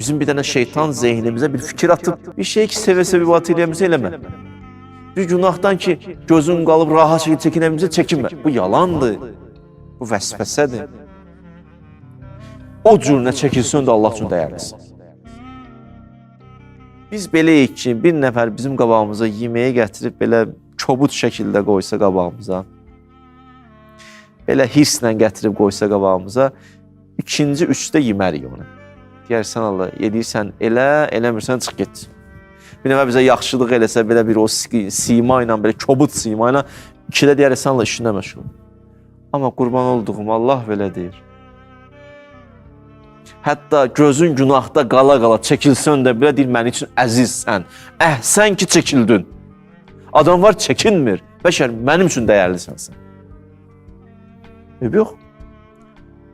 Bizim bir dənə şeytan zehnimizə bir fikir atıb, bir şey ki, sevə-sevə ibadət eləyəmizə eləmə. Bir günahdan ki, gözün qalıb rahat şəkildə çəkinəmizə çəkinmə. Bu yalandır, bu vəsvəsədir. O cürünə çəkilsin də Allah üçün dəyərlisin. Biz beləyik ki, bir nəfər bizim qabağımıza yeməyə gətirib, belə kobud şəkildə qoysa qabağımıza, belə hirslə gətirib qoysa qabağımıza, ikinci, üçdə yemərik onu. Deyərsən Allah, yedirsən elə, eləmirsən, çıx get. Bir nəfər bizə yaxşılıq eləsə, belə bir o sima ilə, belə kobud sima ilə, ikidə deyərsən Allah, işinə məşğul. Amma qurban olduğum Allah belə deyir. Hətta gözün günahda qala-qala çəkilsən də belə deyir, mənim üçün əzizsən. Sən ki, çəkildin. Adam var, çəkinmir. Bəşər, mənim üçün dəyərlisənsən. Yox.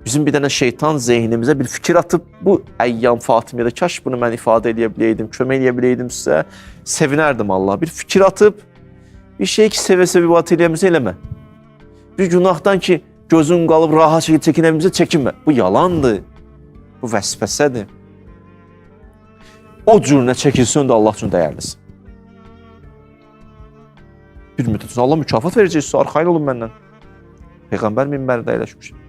Bizim bir dənə şeytan zehnimizə bir fikir atıb, bu əyyam Fatimiyədə, kaş bunu mən ifadə edə biləydim, kömək edə biləydim sizə, sevinərdim Allah. Bir fikir atıb, bir şey ki, sevə-sevə ibadət eləyəmizə eləmə. Bir günahdan ki, gözün qalıb rahat şəkildə çəkinəmizə çəkinmə. Bu yalandır, bu vəsvəsədir. O cürünə çəkilsin də Allah üçün dəyərlisin. Bir müddət sonra Allah mükafat verəcək, siz arxayın olun məndən. Peyğəmbər minbərində əyləşmişim.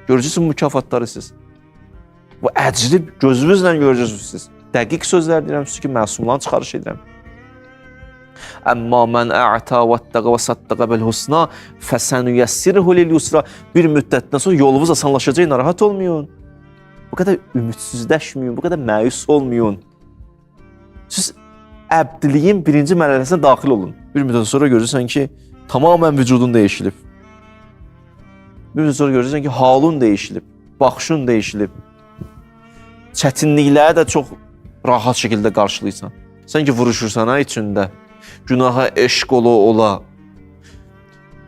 Görəcəksiniz mükafatları siz. Bu əcri gözünüzlə görəcəksiniz siz. Dəqiq sözlər deyirəm siz ki, məsumların çıxarış edirəm. Əmmə mən ə'tə vəttəqə və saddəqə bəl-husna fəsənüyəssirhu lil-yusra. Bir müddətdən sonra yolunuz asanlaşacaq, narahat olmayın. Bu qədər ümidsizləşməyin, bu qədər məyus olmayın. Siz əbdiliyin birinci mərhələsinə daxil olun. Bir müddət sonra görürsən ki, tamamən vücudun dəyişilib. Bir müddət sonra görürsən ki, halın dəyişilib, baxışın dəyişilib. Çətinlikləri də çox rahat şəkildə qarşılayırsan. Sən ki, vuruşursan içində, günaha eşq ola,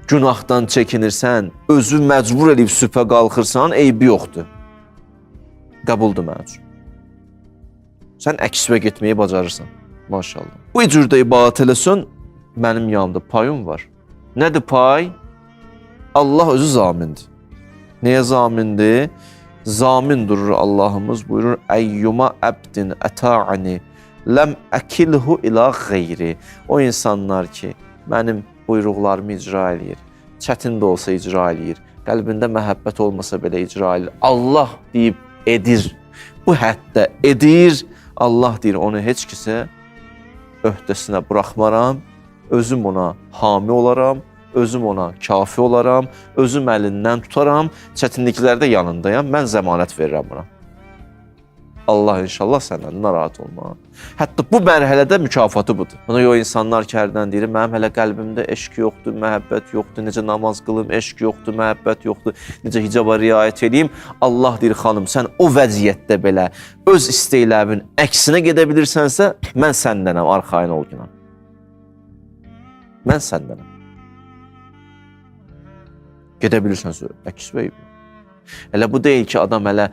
günahdan çəkinirsən, özü məcbur edib sübhə qalxırsan, eybi yoxdur. Qəbuldur mənim üçün. Sən əksvə getməyi bacarırsan, maşallah. Bu cürdə ibadət eləsən, mənim yanımda payım var. Nədir pay? Allah özü zamindir. Nəyə zamindir? Zamin durur Allahımız buyurur, əyyuma əbdin əta'ani ləm əkilhu ilə qeyri. O insanlar ki, mənim buyruqlarımı icra edir, çətin də olsa icra edir, qəlbində məhəbbət olmasa belə icra edir. Allah deyib edir, bu həddə edir. Allah deyir, onu heç kəsə öhdəsinə buraxmaram, özüm ona hami olaram, özüm ona kafi olaram, özüm əlindən tutaram, çətinliklərdə yanındayam, mən zəmanət verirəm buna. Allah inşallah səndən narahat olma. Hətta bu mərhələdə mükafatı budur. Buna yox, insanlar ki, hərdən deyir, mənim hələ qəlbimdə eşq yoxdur, məhəbbət yoxdur, necə namaz qılım, eşq yoxdur, məhəbbət yoxdur, necə hicaba riayət edeyim. Allah deyir, xanım, sən o vəziyyətdə belə öz istəklərin əksinə gedə bilirsənsə, mən səndənəm, arxayın ol günah. Mən səndənəm. Gedə bilirsənsə, əks vəyib. Elə bu deyil ki, adam hələ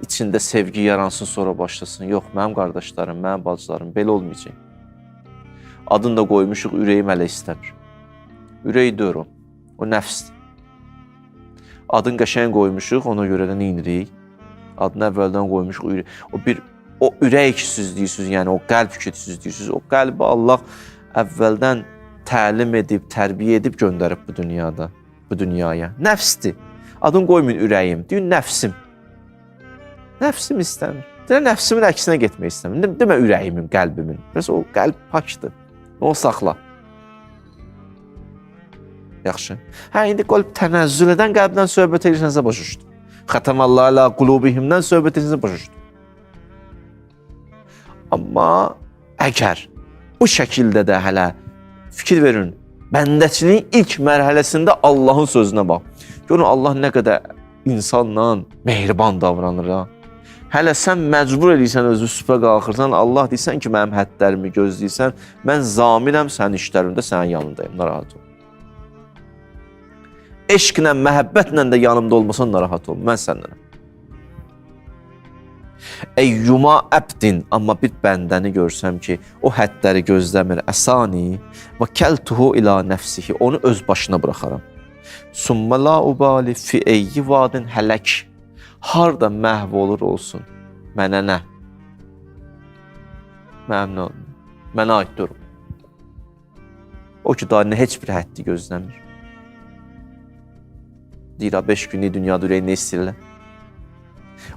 içində sevgi yaransın, sonra başlasın. Yox, mənim qardaşlarım, mənim bacılarım, belə olmayacaq. Adını da qoymuşuq, ürəyim hələ istəmir. Ürək deyir o nəfsdir. Adını qəşəng qoymuşuq, ona görə də neynirik? Adını əvvəldən qoymuşuq, ürək. O ürək ki, siz deyirsiniz, yəni o qəlb ki, siz deyirsiniz, o qəlbi Allah əvvəldən təlim edib, tərbiyə edib göndərib bu dünyada. Bu dünyaya. Nəfsdir. Adını qoymayın ürəyim, deyin nəfsim. Nəfsim istəmir. Deyən nəfsimin əksinə getmək istəmir. Demə ürəyimin, qəlbimin. Bəs o qəlb pakdır. Onu saxla. Yaxşı. İndi qəlb tənəzzül edən qəlbdən söhbət edirsənsə başa düşdüm. Xətəməllah ilə qulubihimdən söhbət edirsənsə başa düşdüm. Amma əgər bu şəkildə də hələ fikir verin, bəndəçiliyin ilk mərhələsində Allahın sözünə bax. Görün, Allah nə qədər insanla mehriban davranır. Hələ sən məcbur edirsən, özü sübhə qalxırsan, Allah deyirsən ki, mənim həddlərimi gözləyirsən, mən zaminəm sənin işlərində, sənin yanındayım, narahat ol. Eşqlə, məhəbbətlə də yanımda olmasan, narahat ol, mən səndənəm. Əyyuma əbdin, amma bir bəndəni görsəm ki, o həddləri gözləmir, əsani və kəltuhu ilə nəfsihi, onu öz başına buraxaram. Summa la ubali fi eyyi vadin hələk, harda məhv olur olsun, Mənə nə? Məmnun olun. Mənə aid durum. O ki, daha heç bir həddi gözləmir. Deyir, 5 günlük dünyada ürəyi nə istəyirlər?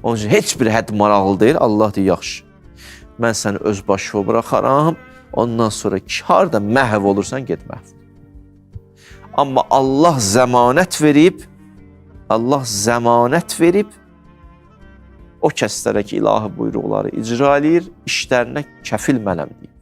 Onun üçün heç bir hədd maraqlı deyil. Allah deyir, yaxşı. Mən səni öz başına bıraxaram. Ondan sonra ki, harada məhv olursan, get məhv. Amma Allah zəmanət verib, o kəslərə ki, ilahi buyruqları icra eləyir, işlərinə kəfil mənəm deyir.